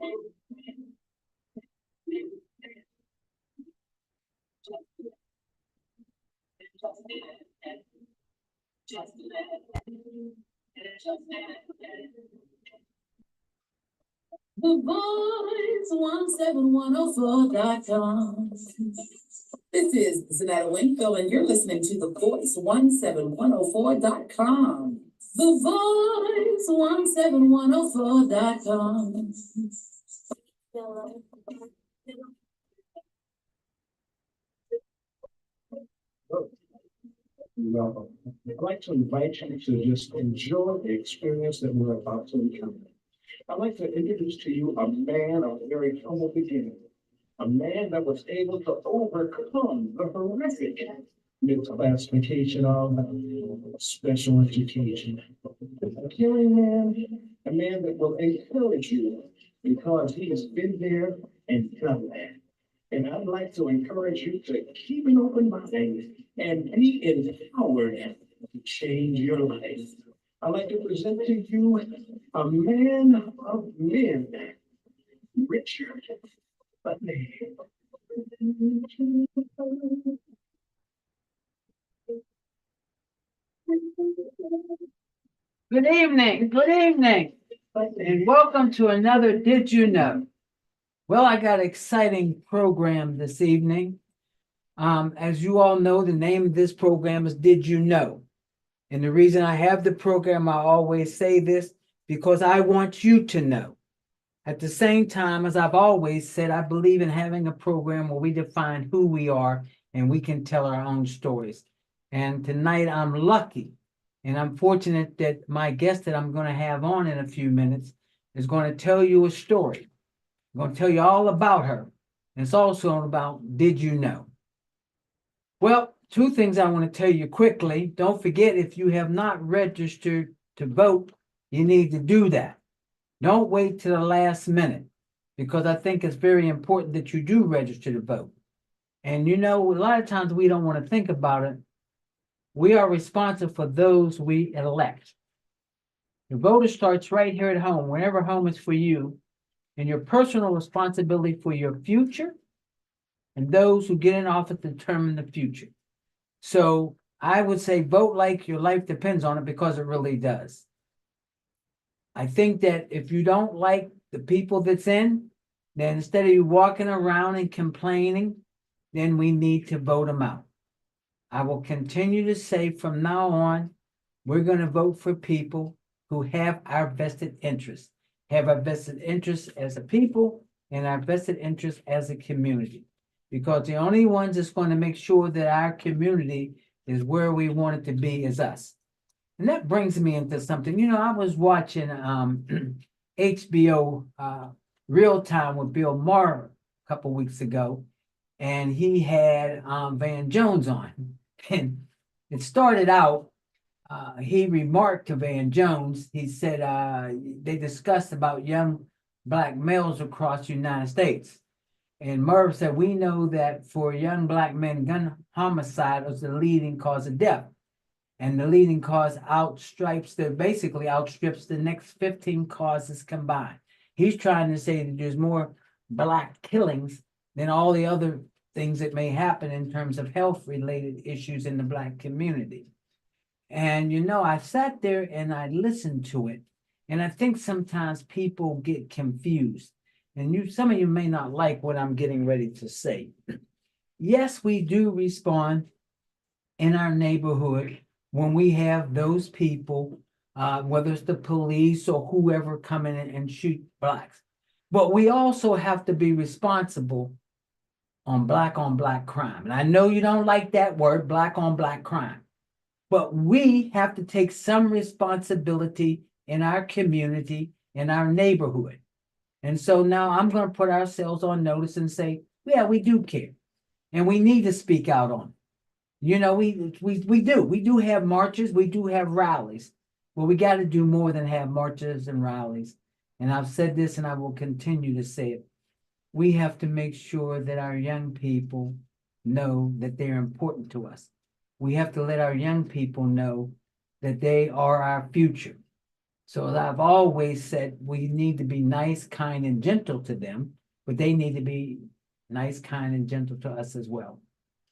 The Voice 17104.com. This is Zanetta Winfield, and you're listening to The Voice 17104.com. The Voice 17104.com. Welcome. I'd like to invite you to just enjoy the experience that we're about to encounter. I'd like to introduce to you a man of very humble beginning, a man that was able to overcome the horrific misclassification of special education. A caring man, a man that will encourage you because he has been there and done that. And I'd like to encourage you to keep an open mind and be empowered to change your life. I'd like to present to you a man of men, Richard Utley. Good evening, and welcome to another Did You Know? Well, I got an exciting program this evening. As you all know, the name of this program is Did You Know? And the reason I have the program, I always say this, because I want you to know. At the same time, as I've always said, I believe in having a program where we define who we are and we can tell our own stories. And tonight I'm lucky and I'm fortunate that my guest that I'm going to have on in a few minutes is going to tell you a story. I'm going to tell you all about her. And it's also about Did You Know? Well, two things I want to tell you quickly. Don't forget, if you have not registered to vote, you need to do that. Don't wait till the last minute, because I think it's very important that you do register to vote. And you know, a lot of times we don't want to think about it. We are responsible for those we elect. The voter starts right here at home, whenever home is for you, and your personal responsibility for your future and those who get in office determine the future. So I would say vote like your life depends on it, because it really does. I think that if you don't like the people that's in, then instead of you walking around and complaining, then we need to vote them out. I will continue to say from now on, we're going to vote for people who have our vested interests, have our vested interests as a people and our vested interests as a community. Because the only ones that's going to make sure that our community is where we want it to be is us. And that brings me into something. You know, I was watching HBO Real Time with Bill Maher a couple weeks ago, and he had Van Jones on. And it started out, he remarked to Van Jones, he said they discussed about young Black males across the United States. And Merv said, we know that for young Black men, gun homicide is the leading cause of death. And the leading cause outstrips the next 15 causes combined. He's trying to say that there's more Black killings than all the other things that may happen in terms of health-related issues in the Black community. And, you know, I sat there and I listened to it. And I think sometimes people get confused. And some of you may not like what I'm getting ready to say. Yes, we do respond in our neighborhood when we have those people, whether it's the police or whoever come in and shoot Blacks. But we also have to be responsible on Black crime. And I know you don't like that word, Black on Black crime. But we have to take some responsibility in our community, in our neighborhood. And so now I'm going to put ourselves on notice and say, yeah, we do care. And we need to speak out on it. You know, we do have marches, we do have rallies, but we got to do more than have marches and rallies. And I've said this and I will continue to say it. We have to make sure that our young people know that they're important to us. We have to let our young people know that they are our future. So I've always said we need to be nice, kind, and gentle to them, but they need to be nice, kind, and gentle to us as well.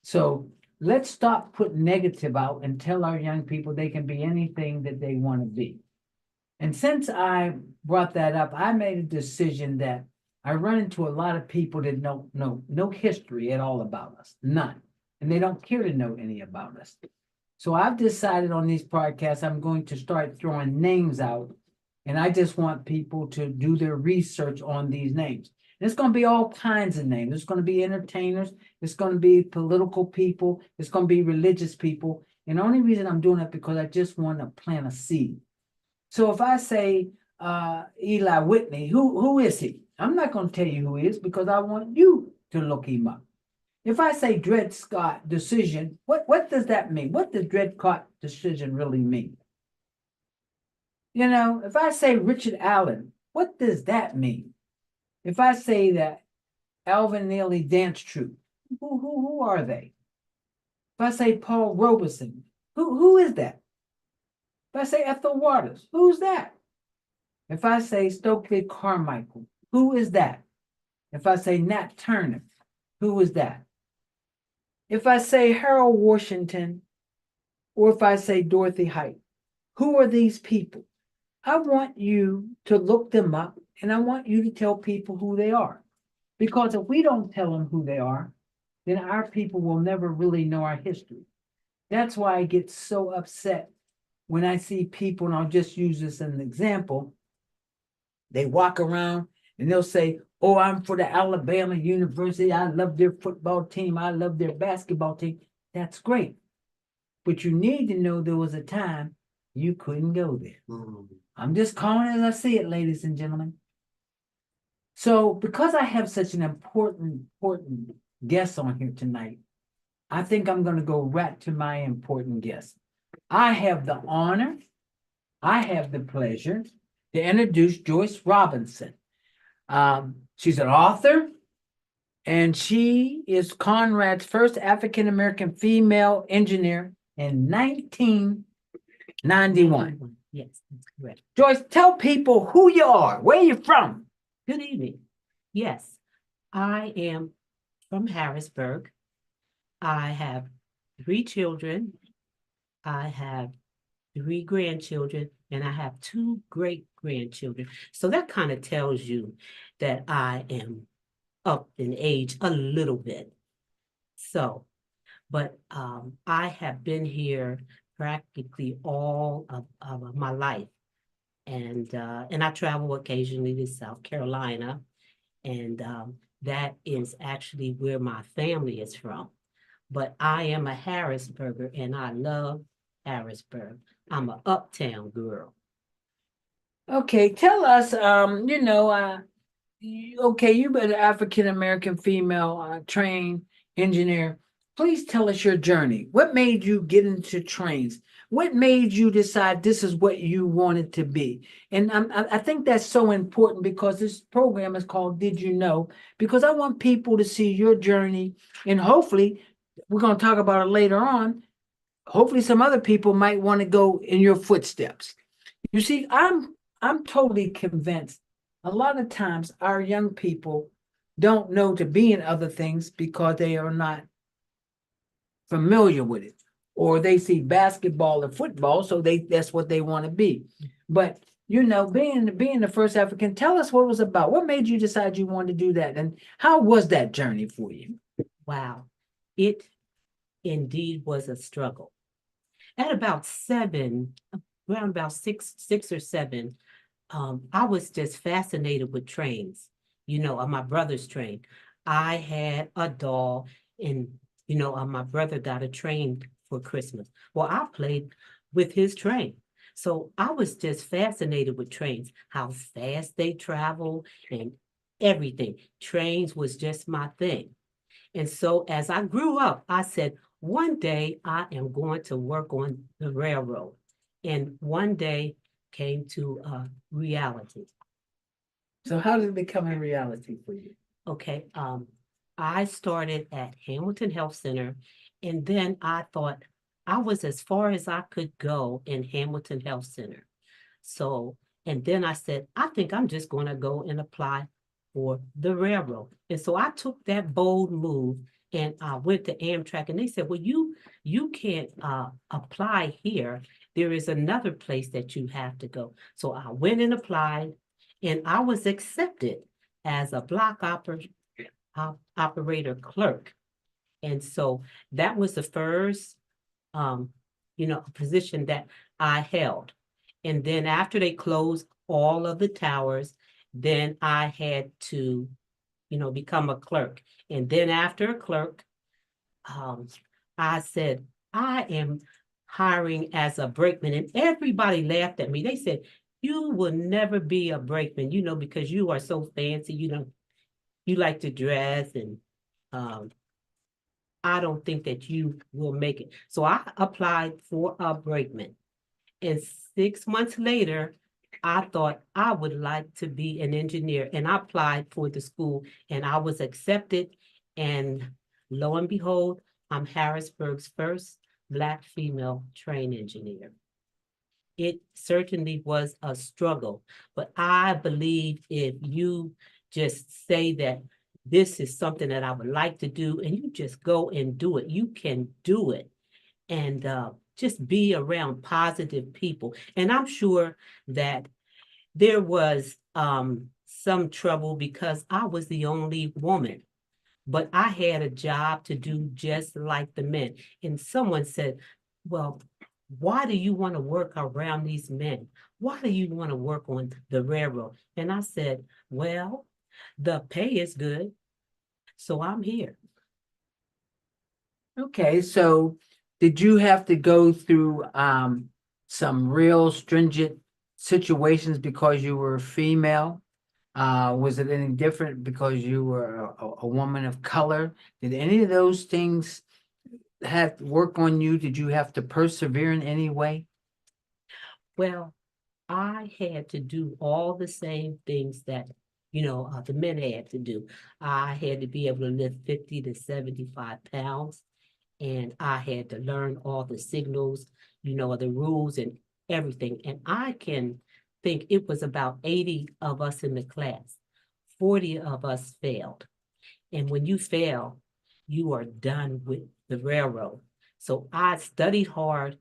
So let's stop putting negative out and tell our young people they can be anything that they want to be. And since I brought that up, I made a decision that I run into a lot of people that know no history at all about us, none, and they don't care to know any about us. So I've decided on these podcasts, I'm going to start throwing names out, and I just want people to do their research on these names. And it's going to be all kinds of names. It's going to be entertainers. It's going to be political people. It's going to be religious people. And the only reason I'm doing it because I just want to plant a seed. So if I say Eli Whitney, who is he? I'm not going to tell you who he is because I want you to look him up. If I say Dred Scott decision, what does that mean? What does Dred Scott decision really mean? You know, if I say Richard Allen, what does that mean? If I say that Alvin Ailey Dance Troupe, who are they? If I say Paul Robeson, who is that? If I say Ethel Waters, who's that? If I say Stokely Carmichael, who is that? If I say Nat Turner, who is that? If I say Harold Washington, or if I say Dorothy Height, who are these people? I want you to look them up, and I want you to tell people who they are. Because if we don't tell them who they are, then our people will never really know our history. That's why I get so upset when I see people, and I'll just use this as an example. They walk around and they'll say, oh, I'm for the Alabama University. I love their football team. I love their basketball team. That's great. But you need to know there was a time you couldn't go there. I'm just calling it as I see it, ladies and gentlemen. So because I have such an important guest on here tonight, I think I'm going to go right to my important guest. I have the honor, I have the pleasure to introduce Joyce Robinson. She's an author, and she is Conrad's first African-American female engineer in 1991. Yes, that's correct. Joyce, tell people who you are, where you from. Good evening. Yes, I am from Harrisburg. I have 3 children. I have 3 grandchildren, and I have 2 great-grandchildren. So that kind of tells you that I am up in age a little bit. So, but I have been here practically all of my life. And I travel occasionally to South Carolina, and that is actually where my family is from. But I am a Harrisburger, and I love Harrisburg. I'm an uptown girl. Okay, tell us, okay, you've been an African-American female trained engineer. Please tell us your journey. What made you get into trains? What made you decide this is what you wanted to be? And I think that's so important because this program is called Did You Know? Because I want people to see your journey, and hopefully, we're going to talk about it later on. Hopefully, some other people might want to go in your footsteps. You see, I'm totally convinced a lot of times our young people don't know to be in other things because they are not familiar with it, or they see basketball or football, so that's what they want to be. But being the first African, tell us what it was about. What made you decide you wanted to do that, and how was that journey for you? Wow, it indeed was a struggle. At about 7, around about six or 7, I was just fascinated with trains. On my brother's train. I had a doll, and my brother got a train for Christmas. Well, I played with his train. So I was just fascinated with trains, how fast they travel and everything. Trains was just my thing. And so as I grew up, I said, one day I am going to work on the railroad. And one day came to reality. So how did it become a reality for you? Okay, I started at Hamilton Health Center, and then I thought I was as far as I could go in Hamilton Health Center. So And then I said, I think I'm just going to go and apply for the railroad. And so I took that bold move and I went to Amtrak, and they said, well, you can't apply here. There is another place that you have to go. So I went and applied, and I was accepted as a block operator clerk. And so that was the first, position that I held. And then after they closed all of the towers, then I had to, become a clerk. And then after a clerk, I said, I am hiring as a brakeman. And everybody laughed at me. They said, you will never be a brakeman, because you are so fancy, you like to dress, and I don't think that you will make it. So I applied for a brakeman. And 6 months later, I thought I would like to be an engineer, and I applied for the school, and I was accepted. And lo and behold, I'm Harrisburg's first Black female train engineer. It certainly was a struggle, but I believe if you just say that this is something that I would like to do, and you just go and do it, you can do it. And just be around positive people. And I'm sure that there was some trouble because I was the only woman, but I had a job to do just like the men. And someone said, well, why do you want to work around these men? Why do you want to work on the railroad? And I said, well, the pay is good, so I'm here. Okay, so did you have to go through some real stringent situations because you were female? Was it any different because you were a woman of color? Did any of those things have to work on you? Did you have to persevere in any way? Well, I had to do all the same things that, the men had to do. I had to be able to lift 50 to 75 pounds, and I had to learn all the signals, the rules and everything. And I can think it was about 80 of us in the class. 40 of us failed. And when you fail, you are done with the railroad. So I studied hard,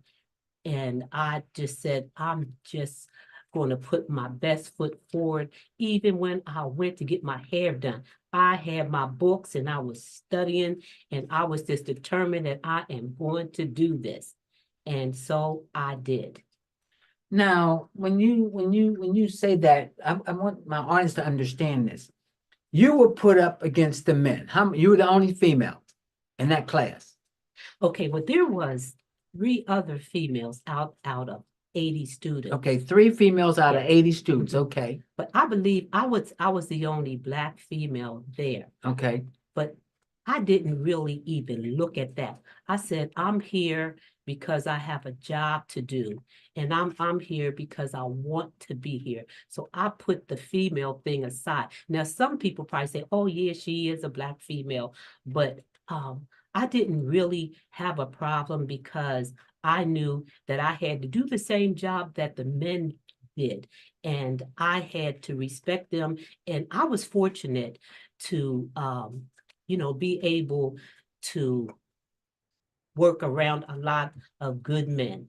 and I just said, I'm just going to put my best foot forward. Even when I went to get my hair done, I had my books and I was studying, and I was just determined that I am going to do this. And so I did. Now, when you say that, I want my audience to understand this. You were put up against the men. You were the only female in that class. Okay, well, there was 3 other females out of 80 students. Okay, 3 females out of Yes. 80 students. Okay, But I believe I was the only Black female there. okay. But I didn't really even look at that. I said, I'm here because I have a job to do, and I'm here because I want to be here. So I put the female thing aside. Now, some people probably say, oh yeah, she is a Black female, but I didn't really have a problem because I knew that I had to do the same job that the men did, and I had to respect them. And I was fortunate to be able to work around a lot of good men.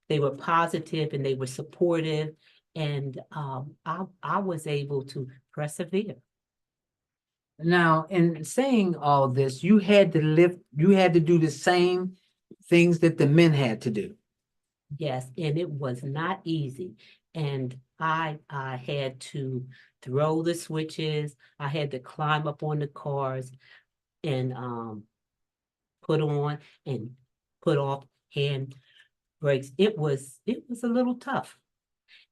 They were positive and they were supportive, and I was able to persevere. Now, in saying all this, you had to do the same things that the men had to do. Yes, and it was not easy. And I had to throw the switches. I had to climb up on the cars and put on and put off hand brakes. It was a little tough.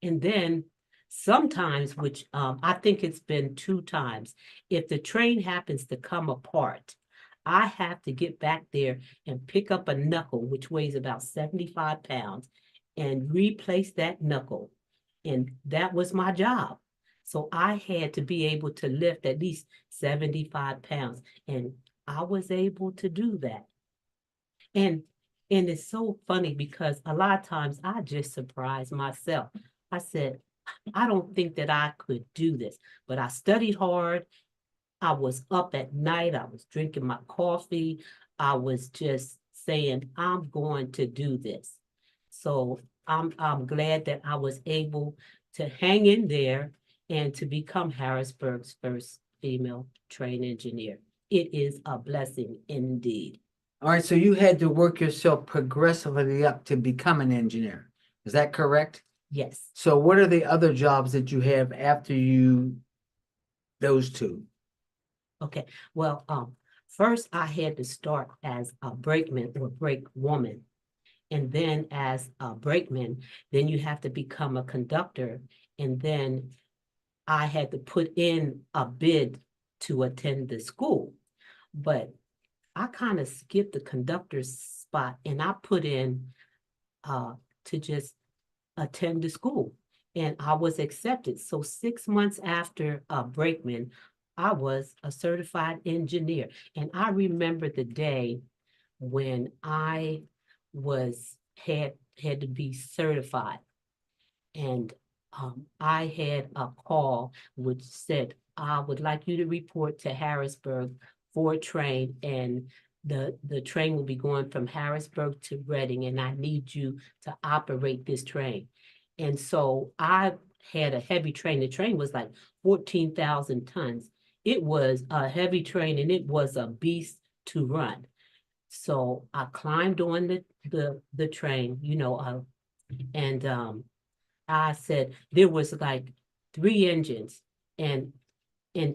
And then sometimes, which I think it's been 2 times, if the train happens to come apart, I have to get back there and pick up a knuckle, which weighs about 75 pounds, and replace that knuckle. And that was my job. So I had to be able to lift at least 75 pounds. And I was able to do that. And it's so funny because a lot of times I just surprise myself. I said, I don't think that I could do this, but I studied hard. I was up at night. I was drinking my coffee. I was just saying, I'm going to do this. So I'm glad that I was able to hang in there and to become Harrisburg's first female train engineer. It is a blessing indeed. All right, so you had to work yourself progressively up to become an engineer. Is that correct? Yes. So what are the other jobs that you have after those two? Okay. Well, first I had to start as a brakeman or brake woman. And then as a brakeman, then you have to become a conductor. And then I had to put in a bid to attend the school. But I kind of skipped the conductor's spot and I put in to just attend the school. And I was accepted. So 6 months after brakeman, I was a certified engineer. And I remember the day when I had to be certified. And I had a call which said, I would like you to report to Harrisburg for a train, and the train will be going from Harrisburg to Reading, and I need you to operate this train. And so I had a heavy train. The train was like 14,000 tons. It was a heavy train and it was a beast to run. So I climbed on the train, and I said there was like 3 engines, and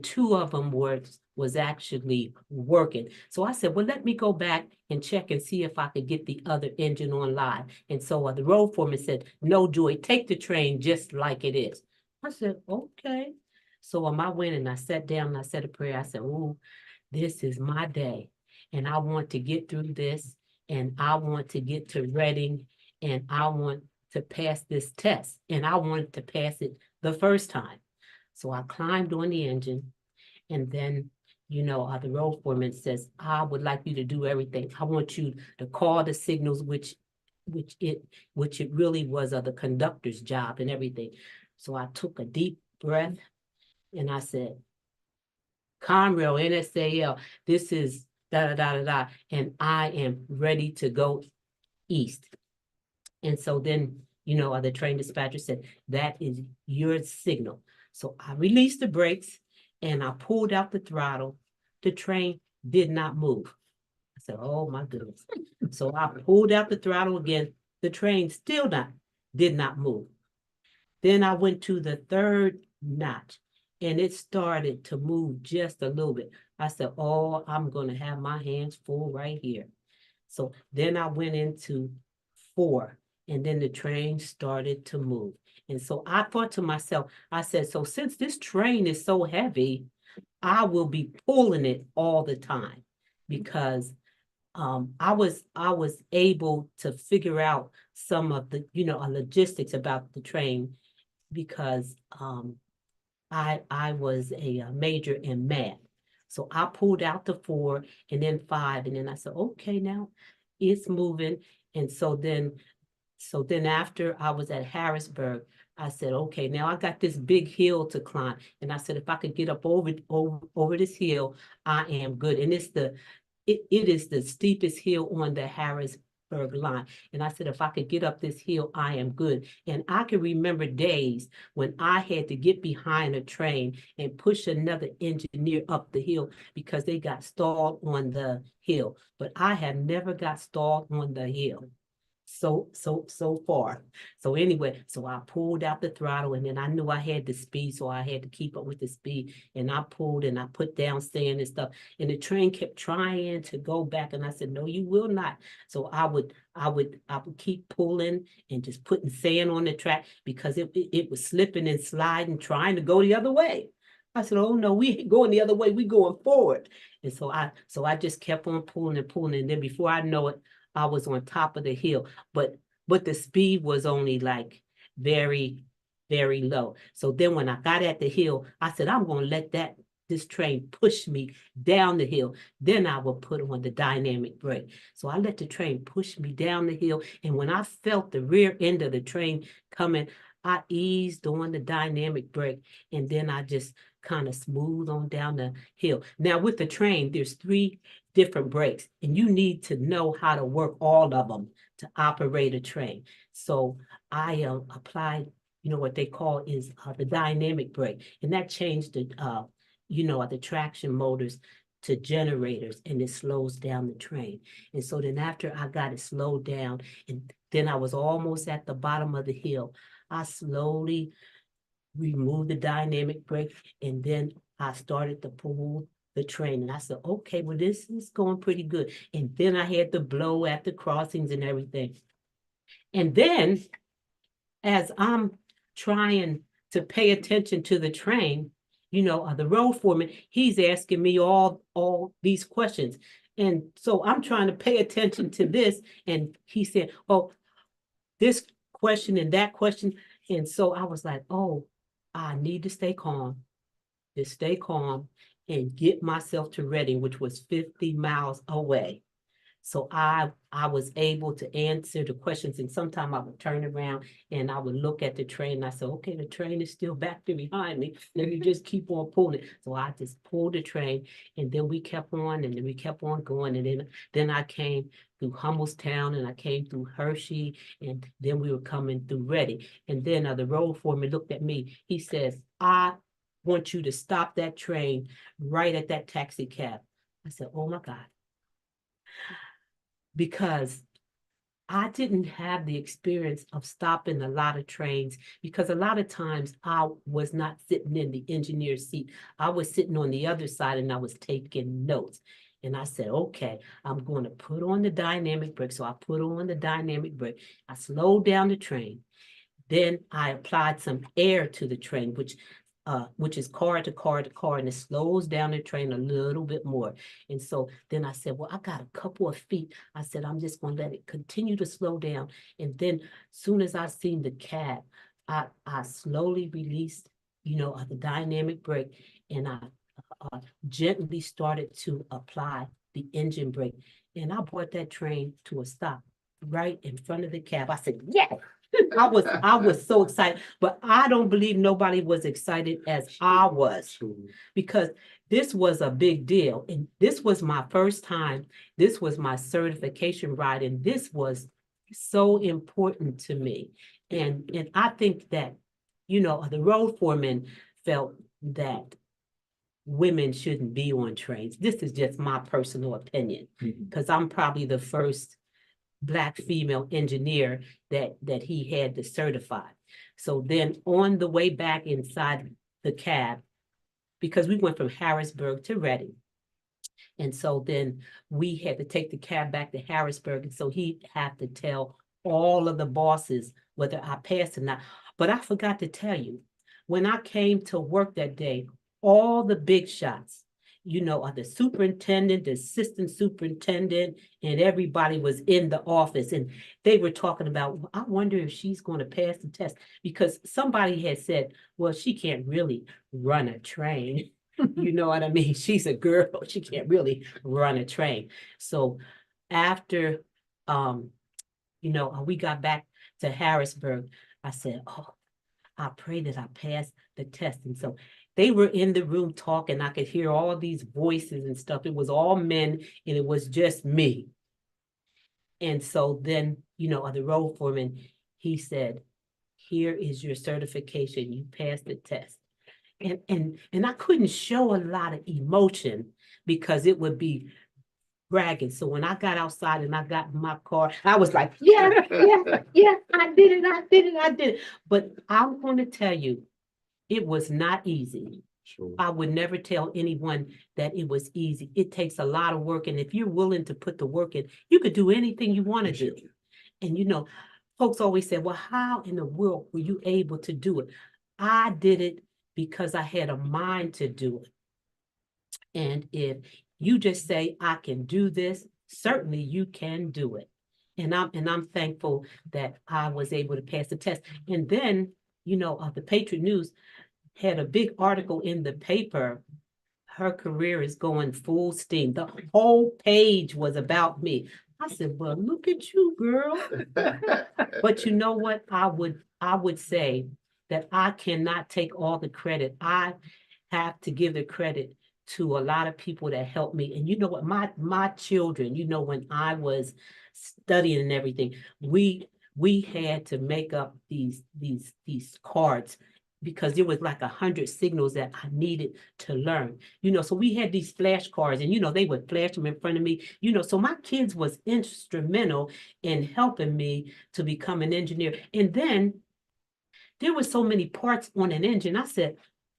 two of them was actually working. So I said, well, let me go back and check and see if I could get the other engine online. And so the road foreman said, no, Joy, take the train just like it is. I said, okay. So I went and I sat down and I said a prayer. I said, oh, this is my day. And I want to get through this. And I want to get to Reading. And I want to pass this test. And I wanted to pass it the first time. So I climbed on the engine. And then, the road foreman says, I would like you to do everything. I want you to call the signals, which it really was the conductor's job and everything. So I took a deep breath and I said, Conrail, NSAL, this is da da da da da, and I am ready to go east. And so then, the train dispatcher said, that is your signal. So I released the brakes and I pulled out the throttle. The train did not move. I said, oh my goodness. So I pulled out the throttle again. The train still did not move. Then I went to the third notch and it started to move just a little bit. I said, oh, I'm going to have my hands full right here. So then I went into 4, and then the train started to move. And so I thought to myself, I said, so since this train is so heavy, I will be pulling it all the time, because I was able to figure out some of the, logistics about the train, because I was a major in math. So I pulled out the 4 and then 5, and then I said, okay, now it's moving. And so then after I was at Harrisburg, I said, okay, now I got this big hill to climb. And I said, if I could get up over this hill, I am good. And it is the steepest hill on the Harrisburg line. And I said, if I could get up this hill, I am good. And I can remember days when I had to get behind a train and push another engineer up the hill because they got stalled on the hill. But I have never got stalled on the hill so far. So anyway, so I pulled out the throttle, and then I knew I had the speed, so I had to keep up with the speed. And I pulled and I put down sand and stuff, and the train kept trying to go back, and I said, no, you will not. So I would keep pulling and just putting sand on the track, because it was slipping and sliding, trying to go the other way. I said, oh no, we ain't going the other way, we going forward. And so I just kept on pulling and pulling, and then before I know it, I was on top of the hill, but the speed was only like very, very low. So then when I got at the hill, I said, I'm going to let this train push me down the hill. Then I will put on the dynamic brake. So I let the train push me down the hill. And when I felt the rear end of the train coming, I eased on the dynamic brake, and then I just kind of smooth on down the hill. Now with the train, there's 3 different brakes, and you need to know how to work all of them to operate a train. So I applied, what they call is the dynamic brake, and that changed the traction motors to generators, and it slows down the train. And so then after I got it slowed down, and then I was almost at the bottom of the hill, I slowly removed the dynamic brake, and then I started to pull the train. And I said, okay, well, this is going pretty good. And then I had to blow at the crossings and everything. And then as I'm trying to pay attention to the train, the road foreman, he's asking me all these questions. And so I'm trying to pay attention to this. And he said, oh, this question and that question. And so I was like, oh, I need to stay calm, and get myself to Reading, which was 50 miles away. So I was able to answer the questions, and sometimes I would turn around and I would look at the train and I said, okay, the train is still back there behind me. Let me just keep on pulling. So I just pulled the train, and then we kept on, and then we kept on going. And then I came through Hummelstown, and I came through Hershey, and then we were coming through Reading. And then the road foreman looked at me. He says, I want you to stop that train right at that taxi cab. I said, oh my God. Because I didn't have the experience of stopping a lot of trains, because a lot of times I was not sitting in the engineer's seat. I was sitting on the other side, and I was taking notes. And I said, okay, I'm going to put on the dynamic brake. So I put on the dynamic brake. I slowed down the train. Then I applied some air to the train, which is car to car to car, and it slows down the train a little bit more. And so then I said, well, I got a couple of feet. I said, I'm just going to let it continue to slow down. And then soon as I seen the cab, I slowly released, the dynamic brake, and I gently started to apply the engine brake. And I brought that train to a stop right in front of the cab. I said, yes. I was so excited, but I don't believe nobody was excited as I was, because this was a big deal. And this was my first time. This was my certification ride, and this was so important to me. And I think that, the road foreman felt that women shouldn't be on trains. This is just my personal opinion, because I'm probably the first Black female engineer that he had to certify. So then on the way back inside the cab, because we went from Harrisburg to Reading, and so then we had to take the cab back to Harrisburg, and so he had to tell all of the bosses whether I passed or not. But I forgot to tell you, when I came to work that day, all the big shots, the superintendent, the assistant superintendent, and everybody was in the office, and they were talking about, I wonder if she's going to pass the test, because somebody had said, well, she can't really run a train. You know what I mean? She's a girl, she can't really run a train. So after, we got back to Harrisburg, I said, oh, I pray that I pass the test. And so they were in the room talking. I could hear all these voices and stuff. It was all men, and it was just me. And so then, the road foreman, he said, here is your certification. You passed the test. And I couldn't show a lot of emotion, because it would be bragging. So when I got outside and I got in my car, I was like, yeah, I did it. But I'm going to tell you, it was not easy. Sure. I would never tell anyone that it was easy. It takes a lot of work. And if you're willing to put the work in, you could do anything you want to do. And folks always say, well, how in the world were you able to do it? I did it because I had a mind to do it. And if you just say, I can do this, certainly you can do it. And I'm thankful that I was able to pass the test. And then, the Patriot News had a big article in the paper. Her career is going full steam. The whole page was about me. I said, well, look at you, girl. But you know what? I would say that I cannot take all the credit. I have to give the credit to a lot of people that helped me. And you know what? My children, you know, when I was studying and everything, we had to make up these cards because there was like 100 signals that I needed to learn. You know, so we had these flashcards and, you know, they would flash them in front of me, you know, so my kids was instrumental in helping me to become an engineer. And then there were so many parts on an engine. I said,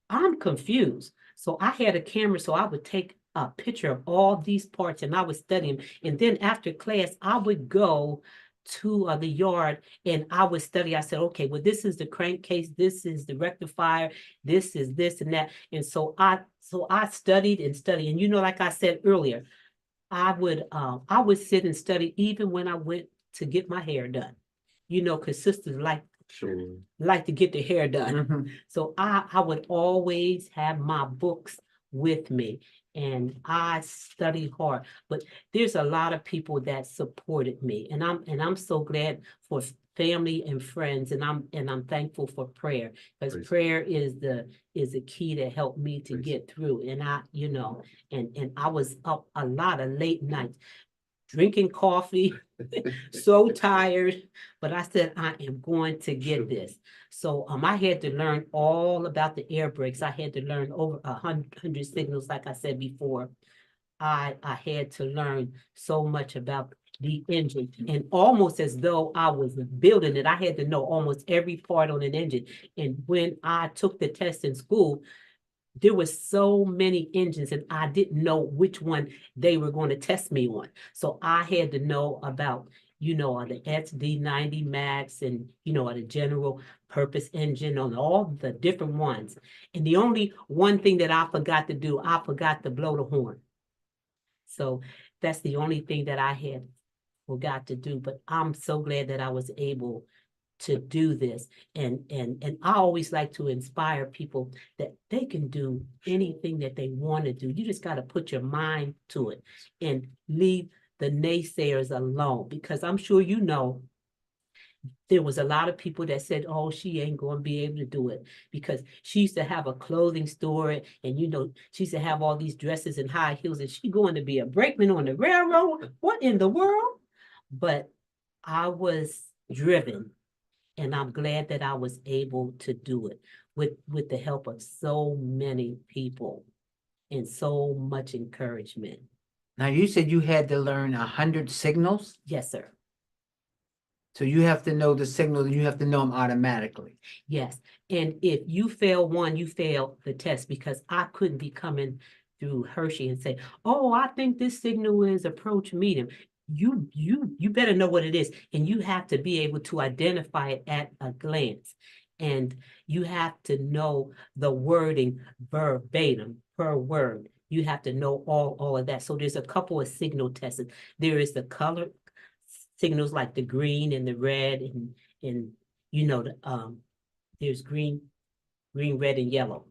I'm confused. So I had a camera, so I would take a picture of all these parts and I would study them. And then after class, I would go to the yard and I would study. I said, okay, well, this is the crankcase, this is the rectifier, this is this and that. And so I studied and studied. And you know, like I said earlier, I would sit and study even when I went to get my hair done. You know, because sisters like to get their hair done. So I would always have my books with me and I studied hard. But there's a lot of people that supported me. And I'm so glad for family and friends. And I'm thankful for prayer. Because prayer is the key to help me to get through. And I, you know, and I was up a lot of late nights drinking coffee, so tired, but I said, I am going to get this. So I had to learn all about the air brakes. I had to learn over 100 signals, like I said before. I had to learn so much about the engine, and almost as though I was building it, I had to know almost every part on an engine. And when I took the test in school, there were so many engines and I didn't know which one they were going to test me on. So I had to know about, you know, the SD90 Max and, you know, the general purpose engine on all the different ones. And the only one thing that I forgot to do, I forgot to blow the horn. So that's the only thing that I had forgot to do. But I'm so glad that I was able to do this. And I always like to inspire people that they can do anything that they want to do. You just got to put your mind to it and leave the naysayers alone, because I'm sure you know there was a lot of people that said, oh, she ain't going to be able to do it, because she used to have a clothing store and, you know, she used to have all these dresses and high heels and she going to be a brakeman on the railroad. What in the world? But I was driven. And I'm glad that I was able to do it with the help of so many people and so much encouragement. Now, you said you had to learn 100 signals, Yes, sir. so you have to know the signals and you have to know them automatically. Yes. And if you fail one, you fail the test, because I couldn't be coming through Hershey and say, oh, I think this signal is approach medium. You better know what it is, and you have to be able to identify it at a glance, and you have to know the wording verbatim per word. You have to know all of that. So there's a couple of signal tests. There is the color signals like the green and the red, and you know there's green, red, and yellow.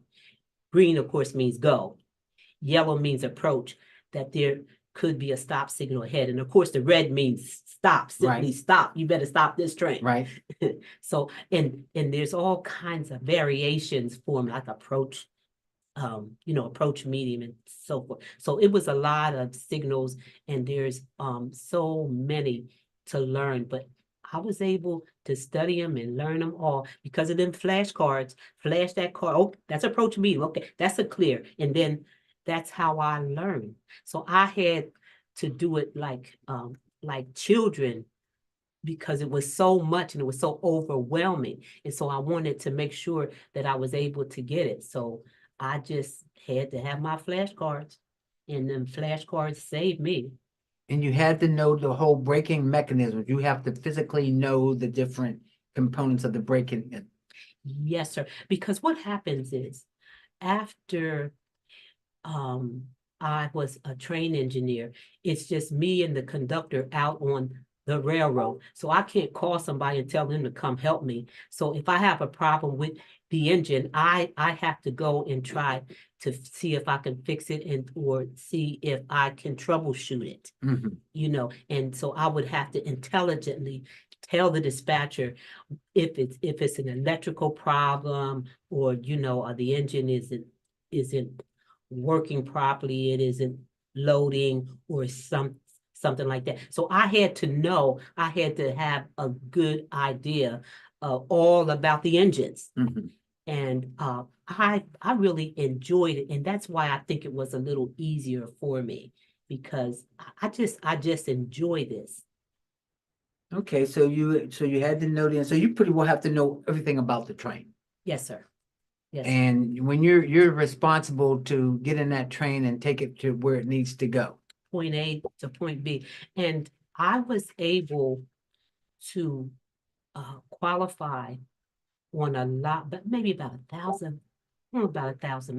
Green, of course, means go. Yellow means approach, that there could be a stop signal ahead. And of course, the red means stop, simply Right. stop. You better stop this train. Right. So, and there's all kinds of variations for them, like approach, you know, approach medium and so forth. So it was a lot of signals, and there's so many to learn, but I was able to study them and learn them all because of them flashcards. Flash that card. Oh, that's approach medium. Okay, that's a clear. And then that's how I learned. So I had to do it like children, because it was so much and it was so overwhelming. And so I wanted to make sure that I was able to get it. So I just had to have my flashcards, and them flashcards saved me. And you had to know the whole braking mechanism. You have to physically know the different components of the braking. Yes, sir. Because what happens is after I was a train engineer, it's just me and the conductor out on the railroad. So I can't call somebody and tell them to come help me. So if I have a problem with the engine, I have to go and try to see if I can fix it or see if I can troubleshoot it, and so I would have to intelligently tell the dispatcher if it's an electrical problem or, or the engine isn't working properly, it isn't loading or something like that. So I had to have a good idea all about the engines. And I really enjoyed it. And that's why I think it was a little easier for me, because I just enjoy this. Okay, so you had to know so you pretty well have to know everything about the train. Yes, sir. Yes, sir. And when you're responsible to get in that train and take it to where it needs to go. Point A to point B. And I was able to qualify on a lot, but maybe about 1,000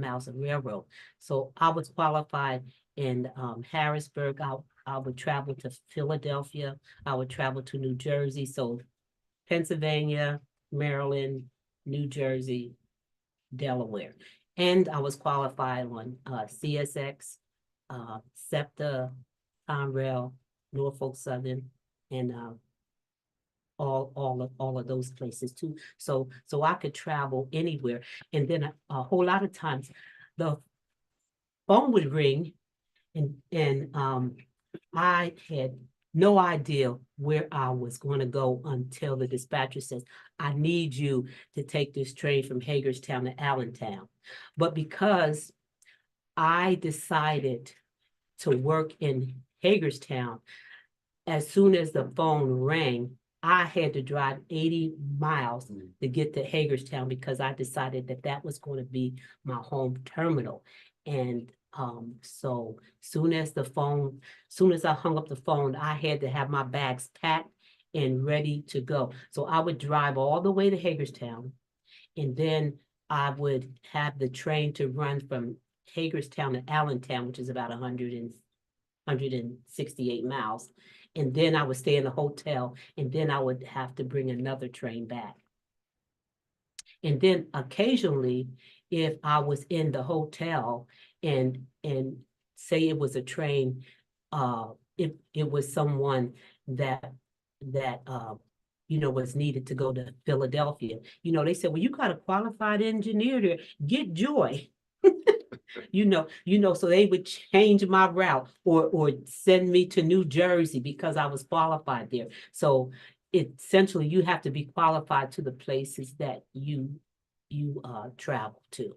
miles of railroad. So I was qualified in Harrisburg. I would travel to Philadelphia. I would travel to New Jersey. So Pennsylvania, Maryland, New Jersey, Delaware. And I was qualified on CSX, SEPTA, Conrail, Norfolk Southern, and all of those places too. So I could travel anywhere. And then a whole lot of times the phone would ring and I had no idea where I was going to go until the dispatcher says, I need you to take this train from Hagerstown to Allentown. But because I decided to work in Hagerstown, as soon as the phone rang, I had to drive 80 miles to get to Hagerstown because I decided that was going to be my home terminal. And so soon as I hung up the phone, I had to have my bags packed and ready to go. So I would drive all the way to Hagerstown, and then I would have the train to run from Hagerstown to Allentown, which is about 168 miles. And then I would stay in a hotel, and then I would have to bring another train back. And then occasionally, if I was in the hotel and say it was a train, it was someone that was needed to go to Philadelphia. They said, well, you got a qualified engineer to get Joy. So they would change my route or send me to New Jersey because I was qualified there. So essentially you have to be qualified to the places that you travel to.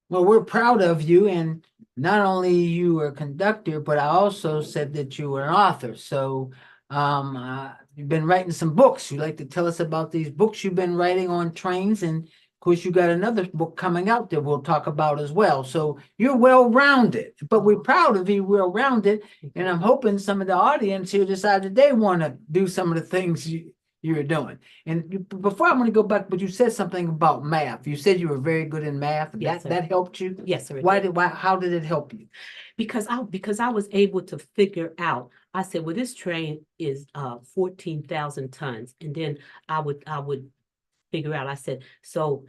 Well, we're proud of you, and not only you were a conductor, but I also said that you were an author. So you've been writing some books. You'd like to tell us about these books you've been writing on trains, and of course, you got another book coming out that we'll talk about as well. So you're well-rounded, but we're proud of you, well-rounded. And I'm hoping some of the audience here decided they want to do some of the things you're doing. And before I'm going to go back, but you said something about math. You said you were very good in math. Yes, that helped you? Yes, sir. How did it help you? Because I was able to figure out, I said, well, this train is 14,000 tons. And then I would figure out, I said, so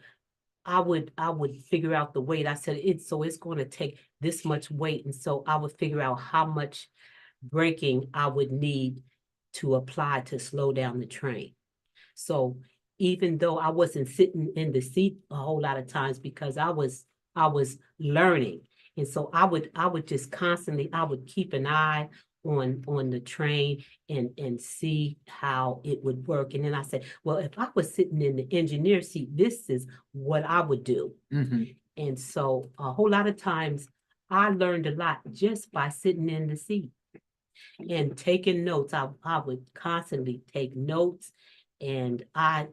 I would figure out the weight. I said, it's going to take this much weight. And so I would figure out how much braking I would need to apply to slow down the train. So even though I wasn't sitting in the seat a whole lot of times because I was learning. And so I would just constantly, I would keep an eye on the train and see how it would work. And then I said, well, if I was sitting in the engineer seat, this is what I would do. And so a whole lot of times I learned a lot just by sitting in the seat and taking notes. I would constantly take notes, and I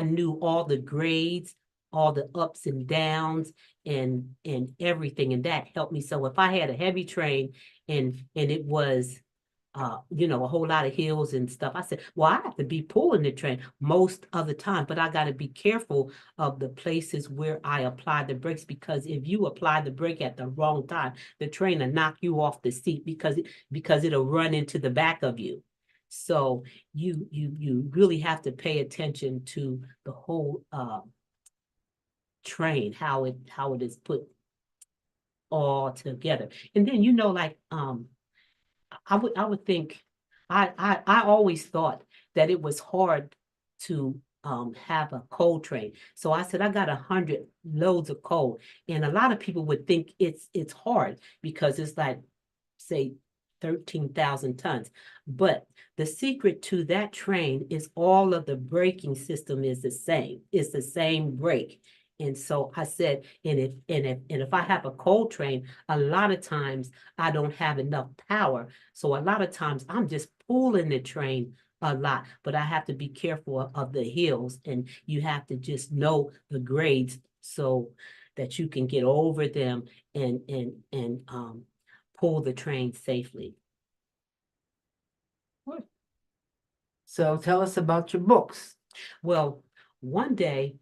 knew all the grades, all the ups and downs and everything, and that helped me. So if I had a heavy train and it was a whole lot of hills and stuff, I said, well, I have to be pulling the train most of the time, but I got to be careful of the places where I apply the brakes, because if you apply the brake at the wrong time, the train will knock you off the seat because it'll run into the back of you. So you really have to pay attention to the whole train, how it is put all together. And then, like, I would think, I always thought that it was hard to have a coal train. So I said I got 100 loads of coal, and a lot of people would think it's hard because it's like, say, 13,000 tons. But the secret to that train is all of the braking system is the same. It's the same brake. And so I said, and if I have a coal train, a lot of times I don't have enough power. So a lot of times I'm just pulling the train a lot, but I have to be careful of the hills, and you have to just know the grades so that you can get over them and pull the train safely. So tell us about your books. Well, one day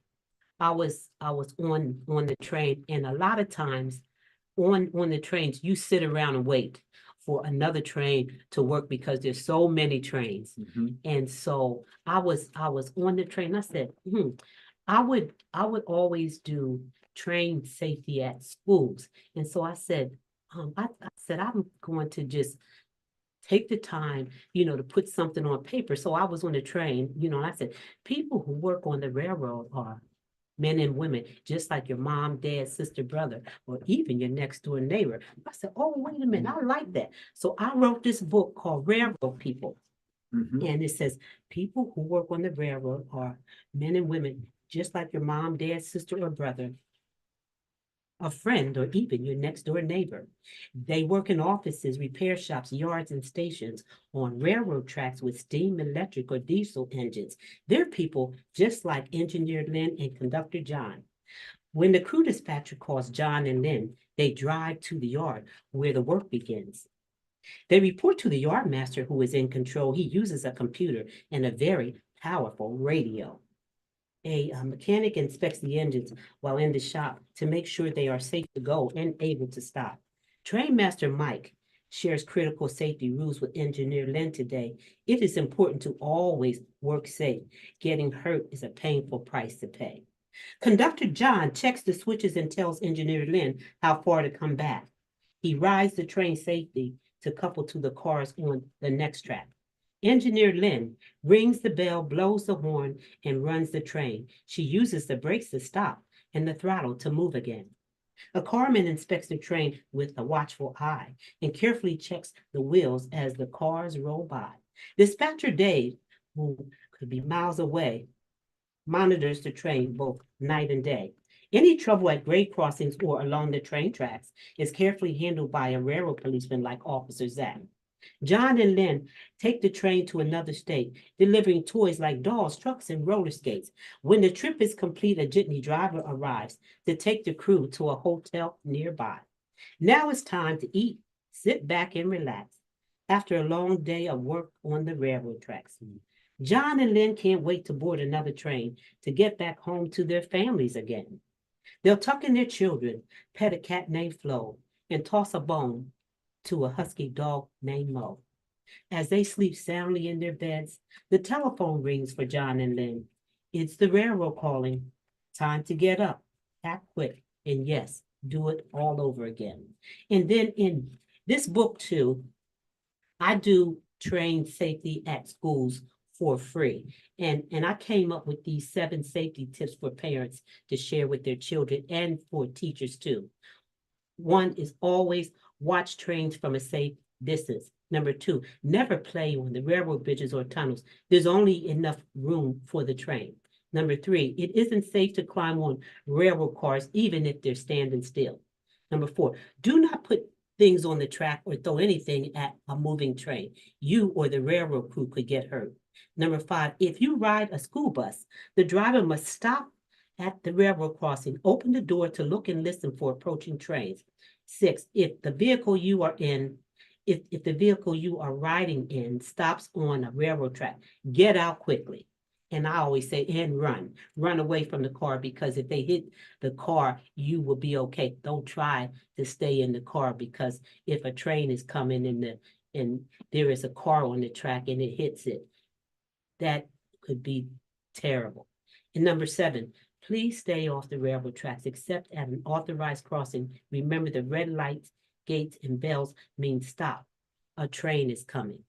I was on the train, and a lot of times on the trains you sit around and wait for another train to work because there's so many trains. And so I was on the train. I said, I would always do train safety at schools. And so I said, I said, I'm going to just take the time, to put something on paper. So I was on the train, and I said, people who work on the railroad are men and women, just like your mom, dad, sister, brother, or even your next door neighbor. I said, oh, wait a minute, I like that. So I wrote this book called Railroad People. And it says, people who work on the railroad are men and women, just like your mom, dad, sister, or brother, a friend, or even your next door neighbor. They work in offices, repair shops, yards, and stations on railroad tracks with steam, electric, or diesel engines. They're people just like Engineer Lynn and Conductor John. When the crew dispatcher calls John and Lynn, they drive to the yard where the work begins. They report to the yard master, who is in control. He uses a computer and a very powerful radio. A mechanic inspects the engines while in the shop to make sure they are safe to go and able to stop. Train Master Mike shares critical safety rules with Engineer Lynn today. It is important to always work safe. Getting hurt is a painful price to pay. Conductor John checks the switches and tells Engineer Lynn how far to come back. He rides the train safety to couple to the cars on the next track. Engineer Lynn rings the bell, blows the horn, and runs the train. She uses the brakes to stop and the throttle to move again. A carman inspects the train with a watchful eye and carefully checks the wheels as the cars roll by. Dispatcher Dave, who could be miles away, monitors the train both night and day. Any trouble at grade crossings or along the train tracks is carefully handled by a railroad policeman like Officer Zach. John and Lynn take the train to another state, delivering toys like dolls, trucks, and roller skates. When the trip is complete, a jitney driver arrives to take the crew to a hotel nearby. Now it's time to eat, sit back, and relax after a long day of work on the railroad tracks. John and Lynn can't wait to board another train to get back home to their families again. They'll tuck in their children, pet a cat named Flo, and toss a bone to a husky dog named Mo. As they sleep soundly in their beds, the telephone rings for John and Lynn. It's the railroad calling. Time to get up, act quick, and yes, do it all over again. And then in this book too, I do train safety at schools for free. And I came up with these 7 safety tips for parents to share with their children and for teachers too. One is always watch trains from a safe distance. Number 2, never play on the railroad bridges or tunnels. There's only enough room for the train. Number 3, it isn't safe to climb on railroad cars, even if they're standing still. Number 4, do not put things on the track or throw anything at a moving train. You or the railroad crew could get hurt. Number 5, if you ride a school bus, the driver must stop at the railroad crossing, open the door to look and listen for approaching trains. 6, if the vehicle you are in, if the vehicle you are riding in stops on a railroad track, get out quickly. And I always say, and run away from the car, because if they hit the car, you will be okay. Don't try to stay in the car, because if a train is coming and there is a car on the track and it hits it, that could be terrible. And number 7, please stay off the railroad tracks except at an authorized crossing. Remember, the red lights, gates, and bells mean stop. A train is coming.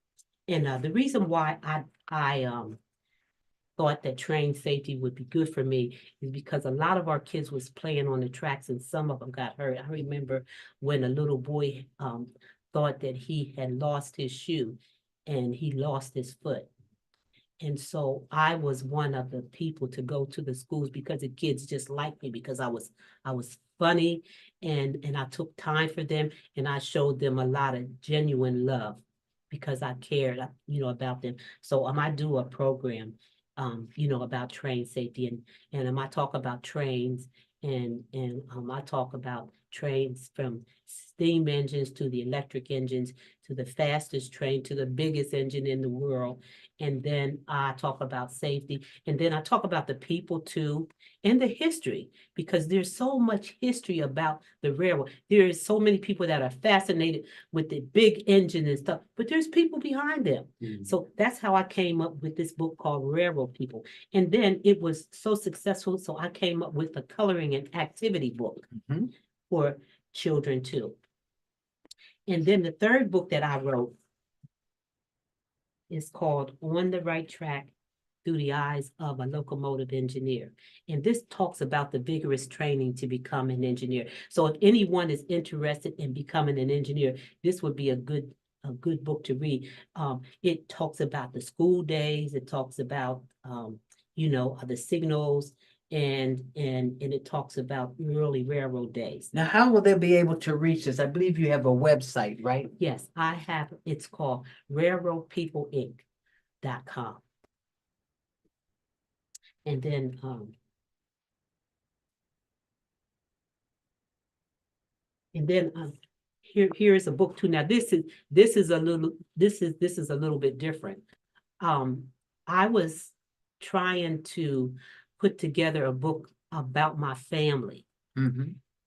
And the reason why I thought that train safety would be good for me is because a lot of our kids was playing on the tracks and some of them got hurt. I remember when a little boy thought that he had lost his shoe and he lost his foot. And so I was one of the people to go to the schools because the kids just liked me because I was funny and I took time for them and I showed them a lot of genuine love because I cared, about them. So I do a program, about train safety and I talk about trains and I talk about trains from steam engines to the electric engines to the fastest train to the biggest engine in the world. And then I talk about safety. And then I talk about the people too and the history, because there's so much history about the railroad. There is so many people that are fascinated with the big engine and stuff, but there's people behind them. So that's how I came up with this book called Railroad People. And then it was so successful, so I came up with a coloring and activity book for children too. And then the third book that I wrote is called On the Right Track Through the Eyes of a Locomotive Engineer. And this talks about the vigorous training to become an engineer. So if anyone is interested in becoming an engineer, this would be a good book to read. It talks about the school days. It talks about, the signals, and it talks about early railroad days. Now, how will they be able to reach this? I believe you have a website, right? Yes, I have. It's called railroadpeopleinc.com. And then here is a book too. Now this is a little bit different. I was trying to put together a book about my family.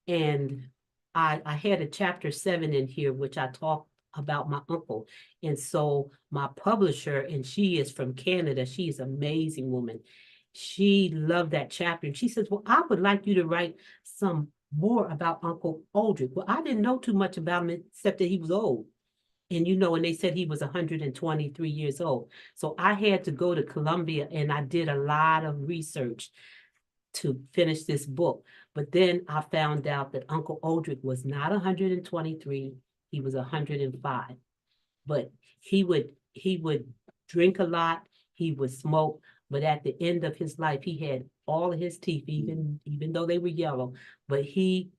And I had a chapter 7 in here, which I talked about my uncle. And so my publisher, and she is from Canada, she is an amazing woman. She loved that chapter. And she says, well, I would like you to write some more about Uncle Aldrich. Well, I didn't know too much about him except that he was old. And and they said he was 123 years old. So I had to go to Columbia and I did a lot of research to finish this book. But then I found out that Uncle Aldrich was not 123, he was 105. But he would drink a lot, he would smoke, but at the end of his life, he had all of his teeth, even though they were yellow. But he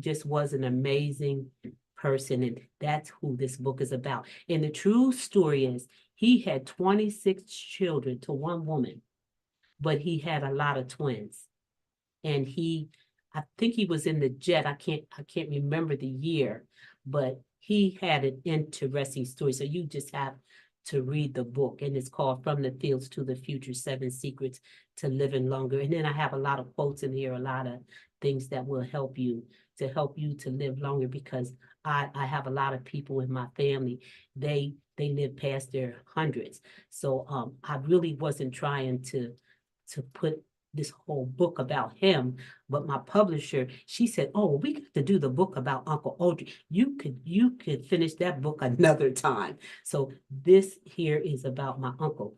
just was an amazing person, and that's who this book is about. And the true story is he had 26 children to one woman, but he had a lot of twins. And I think he was in the jet. I can't remember the year, but he had an interesting story. So you just have to read the book, and it's called From the Fields to the Future, 7 Secrets to Living Longer. And then I have a lot of quotes in here, a lot of things that will help you to live longer, because I have a lot of people in my family, they live past their hundreds. So I really wasn't trying to put this whole book about him, but my publisher, she said, oh, well, we got to do the book about Uncle Aldrich. You could finish that book another time. So this here is about my uncle.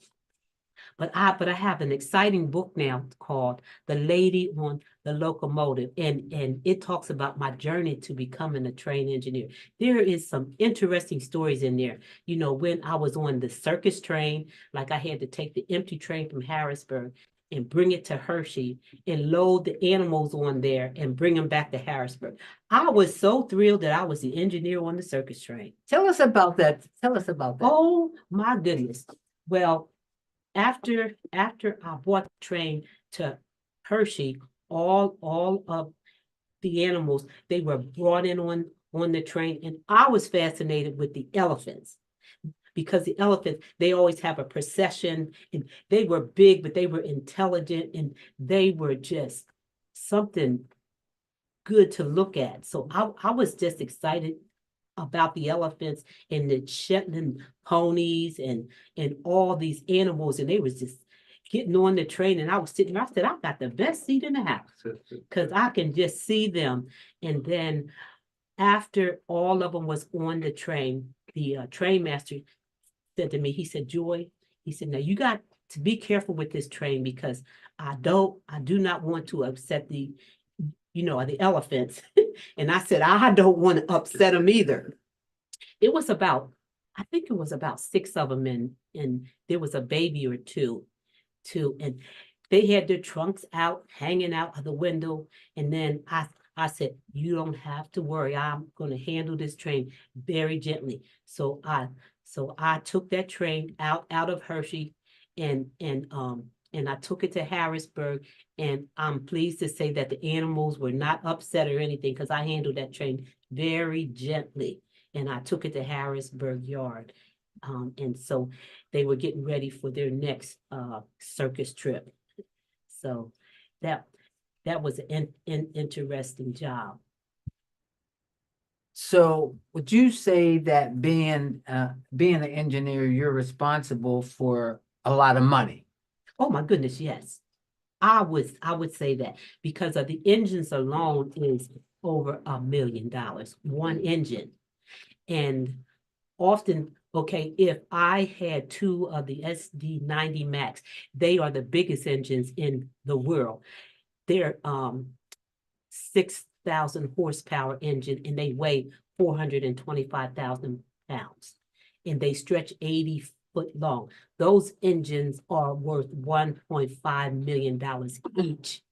But I have an exciting book now called The Lady on the Locomotive, and it talks about my journey to becoming a train engineer. There is some interesting stories in there. When I was on the circus train, like I had to take the empty train from Harrisburg and bring it to Hershey and load the animals on there and bring them back to Harrisburg. I was so thrilled that I was the engineer on the circus train. Tell us about that. Oh my goodness. Well, after I brought the train to Hershey, all of the animals, they were brought in on the train, and I was fascinated with the elephants, because the elephants, they always have a procession, and they were big, but they were intelligent, and they were just something good to look at. So I was just excited about the elephants and the Shetland ponies and all these animals, and they was just getting on the train, and I was sitting, I said, I got the best seat in the house because I can just see them. And then after all of them was on the train, the train master said to me, he said, Joy, he said, now you got to be careful with this train because I do not want to upset the elephants. And I said, I don't want to upset them either. It was about, I think it was about 6 of them, and there was a baby or two, and they had their trunks out, hanging out of the window. And then I said, you don't have to worry. I'm going to handle this train very gently. So I took that train out of Hershey, and I took it to Harrisburg, and I'm pleased to say that the animals were not upset or anything because I handled that train very gently, and I took it to Harrisburg Yard. And so they were getting ready for their next circus trip. So that was an interesting job. So would you say that being an engineer, you're responsible for a lot of money? Oh my goodness, yes. I would say that because of the engines alone is over $1 million, one engine. And often, okay, if I had 2 of the SD90 Max, they are the biggest engines in the world. They're 6,000 horsepower engine, and they weigh 425,000 pounds, and they stretch 80 foot long. Those engines are worth $1.5 million each.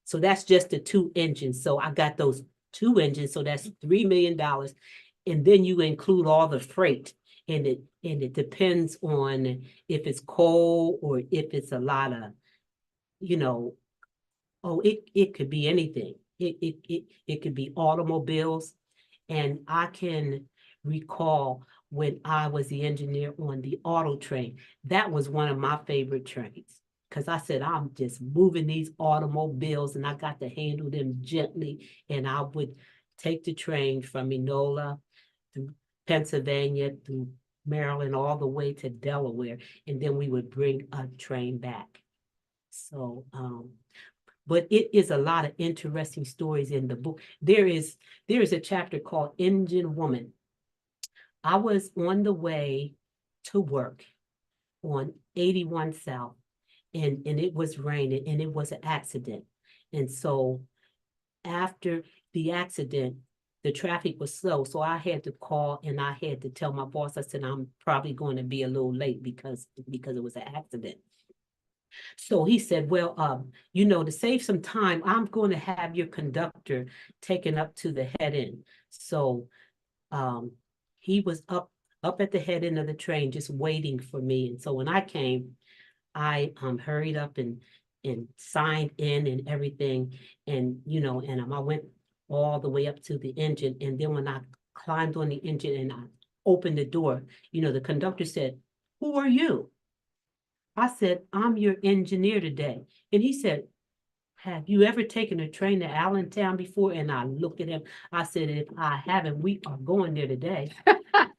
So that's just the 2 engines. So I got those 2 engines, so that's $3 million. And then you include all the freight, and it depends on if it's coal or if it's a lot of, it could be anything. It could be automobiles. And I can recall when I was the engineer on the auto train, that was one of my favorite trains. Because I said, I'm just moving these automobiles and I got to handle them gently. And I would take the train from Enola through Pennsylvania, through Maryland, all the way to Delaware. And then we would bring a train back. So, but it is a lot of interesting stories in the book. There is a chapter called Engine Woman. I was on the way to work on 81 South, and it was raining, and it was an accident. And so after the accident, the traffic was slow. So I had to call, and I had to tell my boss, I said, I'm probably going to be a little late because it was an accident. So he said, well, to save some time, I'm going to have your conductor taken up to the head end. So he was up at the head end of the train, just waiting for me. And so when I came, I hurried up and signed in and everything. And, I went all the way up to the engine. And then when I climbed on the engine and I opened the door, the conductor said, "Who are you?" I said, "I'm your engineer today." And he said, "Have you ever taken a train to Allentown before?" And I looked at him. I said, "If I haven't, we are going there today."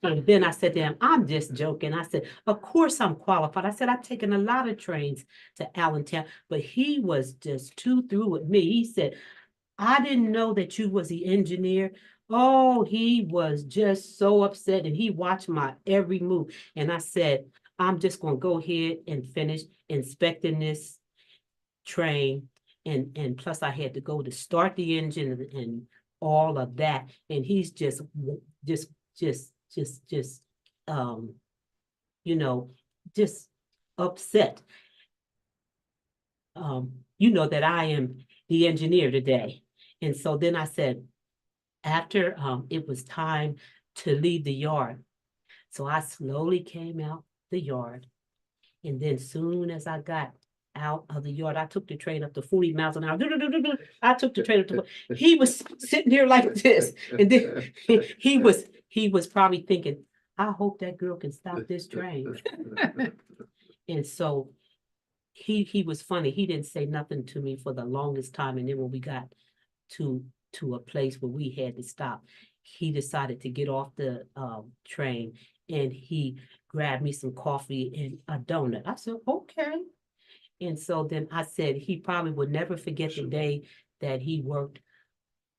And then I said to him, "I'm just joking." I said, "Of course I'm qualified." I said, "I've taken a lot of trains to Allentown." But he was just too through with me. He said, "I didn't know that you was the engineer." Oh, he was just so upset, and he watched my every move. And I said, "I'm just going to go ahead and finish inspecting this train." And plus I had to go to start the engine and all of that. And he's just just upset. That I am the engineer today. And so then I said, after it was time to leave the yard. So I slowly came out the yard. And then soon as I got out of the yard, I took the train up to 40 miles an hour. I took the train up to, he was sitting there like this. And then he was probably thinking, I hope that girl can stop this train. And so he was funny. He didn't say nothing to me for the longest time. And then when we got to to a place where we had to stop, he decided to get off the train, and he grabbed me some coffee and a donut. I said, okay. And so then I said he probably would never forget the day that he worked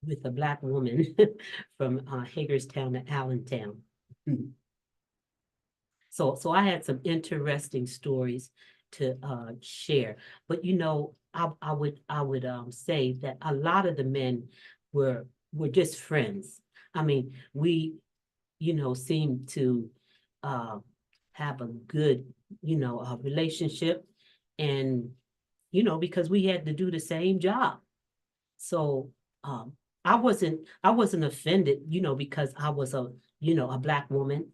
with a Black woman from Hagerstown to Allentown. So I had some interesting stories to share. But I would say that a lot of the men were just friends. I mean, we seemed to have a good relationship, and because we had to do the same job. So I wasn't offended, because I was a Black woman.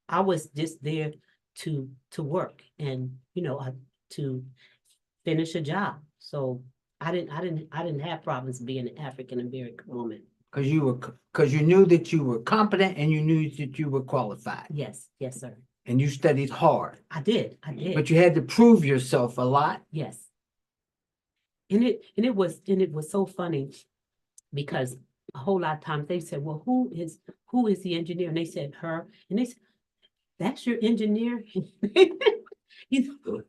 I was just there to work and to finish a job. So I didn't have problems being an African American woman. Because you knew that you were competent and you knew that you were qualified. Yes, sir. And you studied hard. I did. But you had to prove yourself a lot. Yes. And it was so funny, because a whole lot of times they said, well, who is the engineer? And they said, her. And they said, that's your engineer?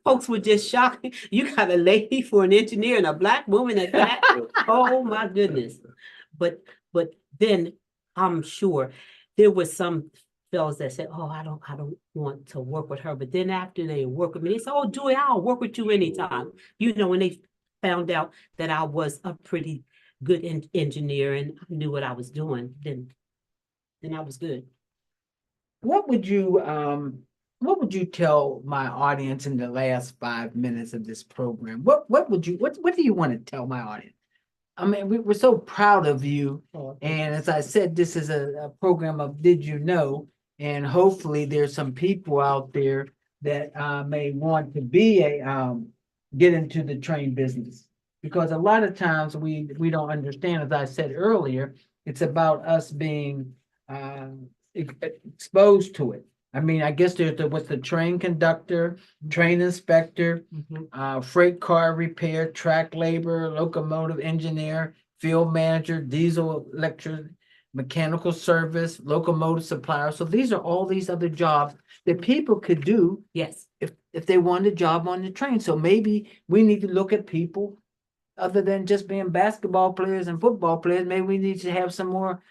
Folks were just shocked. You got a lady for an engineer and a Black woman at that? Oh my goodness. But then I'm sure there was some fellas that said, oh, I don't want to work with her. But then after they work with me, they said, oh, Joy, I'll work with you anytime. When they found out that I was a pretty good engineer and I knew what I was doing, then I was good. What would you tell my audience in the last 5 minutes of this program? What do you want to tell my audience? I mean, we're so proud of you. And as I said, this is a program of Did You Know? And hopefully there's some people out there that may want to be get into the train business. Because a lot of times we don't understand, as I said earlier, it's about us being exposed to it. I mean, I guess there's what's the train conductor, train inspector, freight car repair, track labor, locomotive engineer, field manager, diesel electric, mechanical service, locomotive supplier. So these are all these other jobs that people could do. Yes. If they wanted a job on the train. So maybe we need to look at people other than just being basketball players and football players. Maybe we need to have some more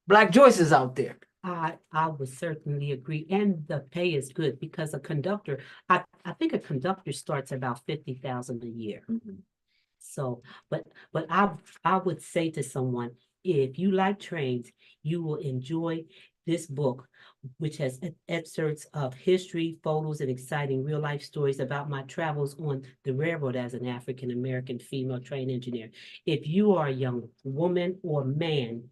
Black JOYCEs out there. I would certainly agree. And the pay is good, because a conductor, I think a conductor starts about $50,000 a year. So, but I would say to someone, if you like trains, you will enjoy this book, which has excerpts of history, photos, and exciting real life stories about my travels on the railroad as an African American female train engineer. If you are a young woman or man,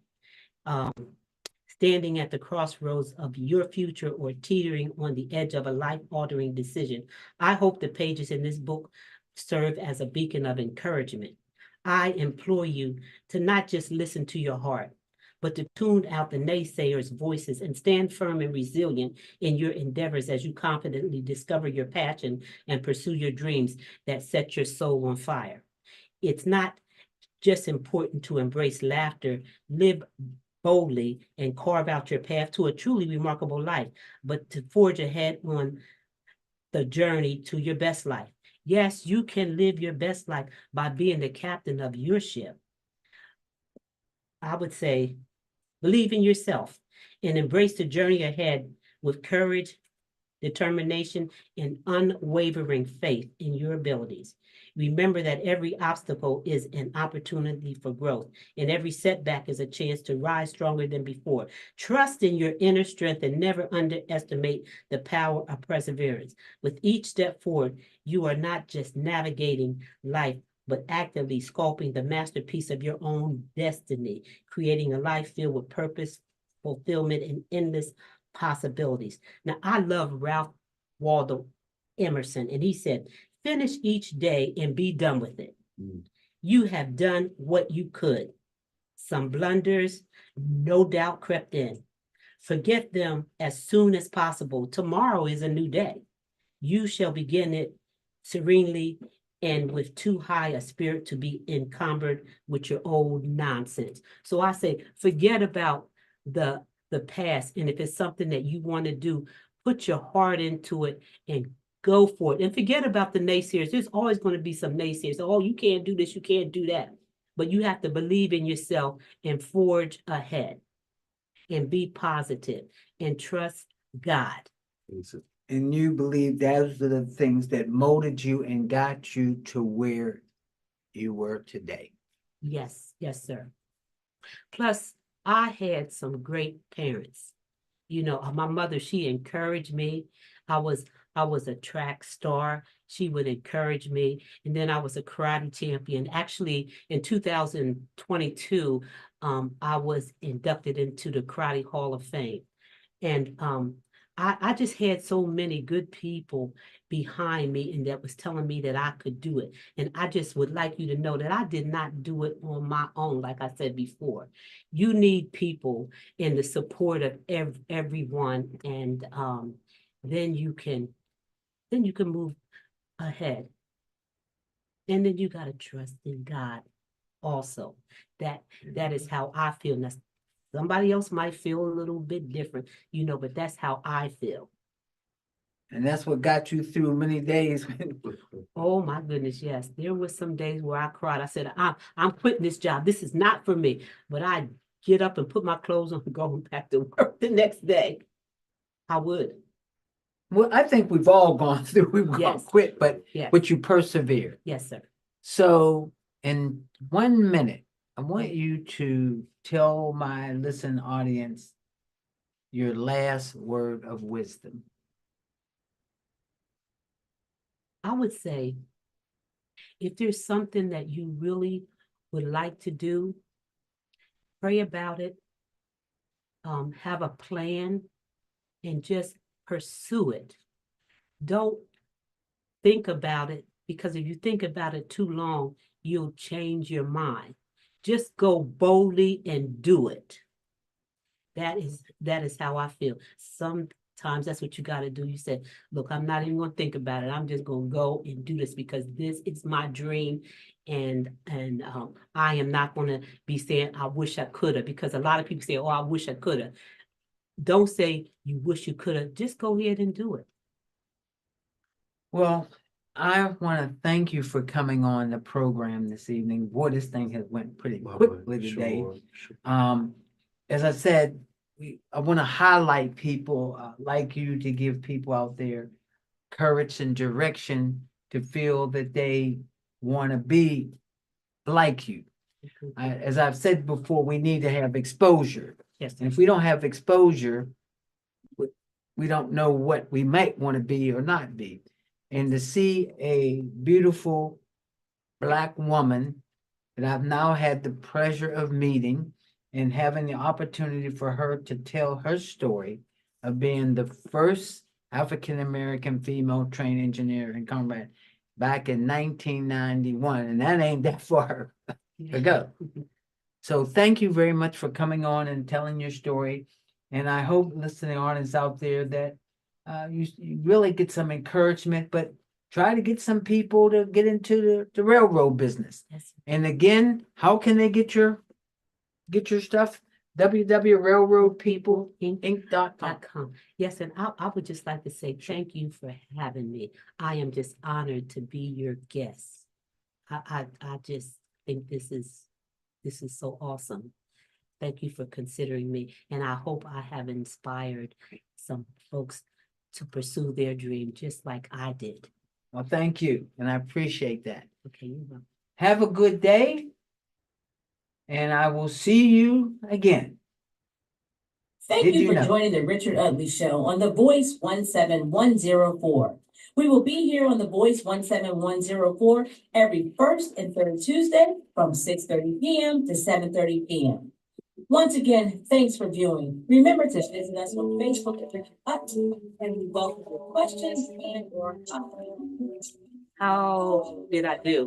standing at the crossroads of your future or teetering on the edge of a life-altering decision, I hope the pages in this book serve as a beacon of encouragement. I implore you to not just listen to your heart, but to tune out the naysayers' voices and stand firm and resilient in your endeavors as you confidently discover your passion and pursue your dreams that set your soul on fire. It's not just important to embrace laughter, live boldly, and carve out your path to a truly remarkable life, but to forge ahead on the journey to your best life. Yes, you can live your best life by being the captain of your ship. I would say, believe in yourself and embrace the journey ahead with courage, determination, and unwavering faith in your abilities. Remember that every obstacle is an opportunity for growth, and every setback is a chance to rise stronger than before. Trust in your inner strength and never underestimate the power of perseverance. With each step forward, you are not just navigating life, but actively sculpting the masterpiece of your own destiny, creating a life filled with purpose, fulfillment, and endless possibilities. Now, I love Ralph Waldo Emerson, and he said, finish each day and be done with it. You have done what you could. Some blunders, no doubt, crept in. Forget them as soon as possible. Tomorrow is a new day. You shall begin it serenely and with too high a spirit to be encumbered with your old nonsense. So I say, forget about the past. And if it's something that you want to do, put your heart into it and go for it. And forget about the naysayers. There's always going to be some naysayers. Oh, you can't do this, you can't do that. But you have to believe in yourself and forge ahead and be positive and trust God. And you believe those are the things that molded you and got you to where you were today. Yes, yes, sir. Plus, I had some great parents. You know, my mother, she encouraged me. I was a track star. She would encourage me. And then I was a karate champion. Actually, in 2022, I was inducted into the Karate Hall of Fame. And I just had so many good people behind me and that was telling me that I could do it. And I just would like you to know that I did not do it on my own, like I said before. You need people and the support of everyone, and then you can move ahead. And then you got to trust in God also. That is how I feel. Now, somebody else might feel a little bit different, you know, but that's how I feel. And that's what got you through many days. Oh my goodness, yes. There were some days where I cried. I said, I'm quitting this job. This is not for me. But I get up and put my clothes on and go back to work the next day. I would. Well, I think we've all gone through, we've all Yes. quit, but Yes. you persevere. Yes, sir. So in 1 minute, I want you to tell my listening audience your last word of wisdom. I would say, if there's something that you really would like to do, pray about it, have a plan, and just pursue it. Don't think about it, because if you think about it too long, you'll change your mind. Just go boldly and do it. That is how I feel. Sometimes that's what you got to do. You said, look, I'm not even going to think about it. I'm just going to go and do this because this is my dream. And I am not going to be saying, I wish I could have, because a lot of people say, oh, I wish I could have. Don't say you wish you could have. Just go ahead and do it. Well, I want to thank you for coming on the program this evening. Boy, this thing has went pretty quickly today. As I said, I want to highlight people like you to give people out there courage and direction to feel that they want to be like you. As I've said before, we need to have exposure. Yes. And if we don't have exposure, we don't know what we might want to be or not be. And to see a beautiful Black woman that I've now had the pleasure of meeting and having the opportunity for her to tell her story of being the first African-American female trained engineer in Conrail back in 1991. And that ain't that far ago. So thank you very much for coming on and telling your story. And I hope, listening audience out there, that you really get some encouragement, but try to get some people to get into the railroad business. Yes. And again, how can they get your stuff? www.railroadpeopleinc.com. Yes, and I would just like to say thank you for having me. I am just honored to be your guest. I just think this is so awesome. Thank you for considering me, and I hope I have inspired some folks to pursue their dream just like I did. Well, thank you, and I appreciate that. Okay, you're welcome. Have a good day, and I will see you again. Thank you for joining the Richard Utley Show on the Voice 17104. We will be here on the Voice 17104 every first and third Tuesday from 6:30 p.m. to 7:30 p.m. Once again, thanks for viewing. Remember to visit us on Facebook at Richard Utley, and we welcome your questions and/or comments. How did I do?